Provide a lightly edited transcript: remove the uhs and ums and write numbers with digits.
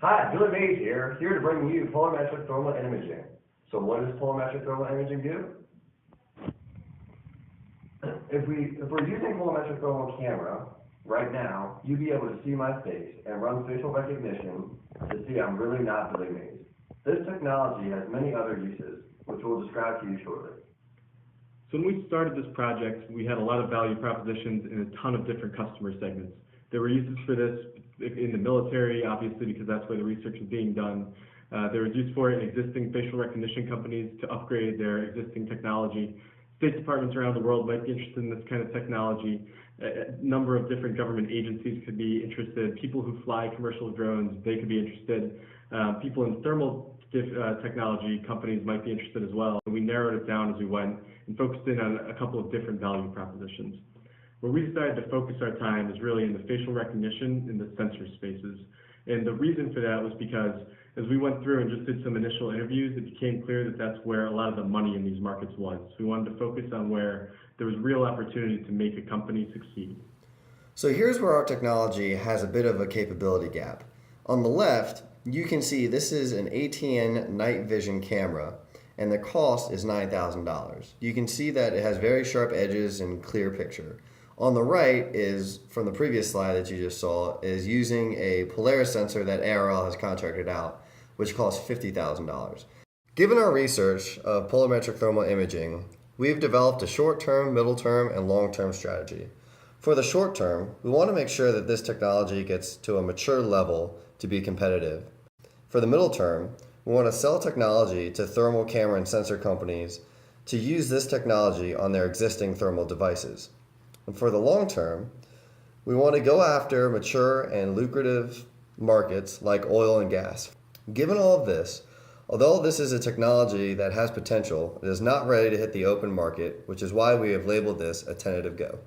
Hi, Billy Mays here to bring you polarimetric thermal imaging. So what does polarimetric thermal imaging do? If we're using polarimetric thermal camera, right now, you'd be able to see my face and run facial recognition to see I'm really not Billy Mays. This technology has many other uses, which we'll describe to you shortly. So when we started this project, we had a lot of value propositions in a ton of different customer segments. There were uses for this in the military, obviously, because that's where the research is being done. There was use for it in existing facial recognition companies to upgrade their existing technology. State departments around the world might be interested in this kind of technology. A number of different government agencies could be interested. People who fly commercial drones, they could be interested. People in thermal technology companies might be interested as well. We narrowed it down as we went and focused in on a couple of different value propositions. Where we decided to focus our time is really in the facial recognition in the sensor spaces. And the reason for that was because as we went through and just did some initial interviews, it became clear that that's where a lot of the money in these markets was. So we wanted to focus on where there was real opportunity to make a company succeed. So here's where our technology has a bit of a capability gap. On the left, you can see this is an ATN night vision camera, and the cost is $9,000. You can see that it has very sharp edges and clear picture. On the right is, from the previous slide that you just saw, is using a Polaris sensor that ARL has contracted out, which costs $50,000. Given our research of polarimetric thermal imaging, we've developed a short-term, middle-term, and long-term strategy. For the short term, we want to make sure that this technology gets to a mature level to be competitive. For the middle term, we want to sell technology to thermal camera and sensor companies to use this technology on their existing thermal devices. And for the long term, we want to go after mature and lucrative markets like oil and gas. Given all of this, although this is a technology that has potential, it is not ready to hit the open market, which is why we have labeled this a tentative go.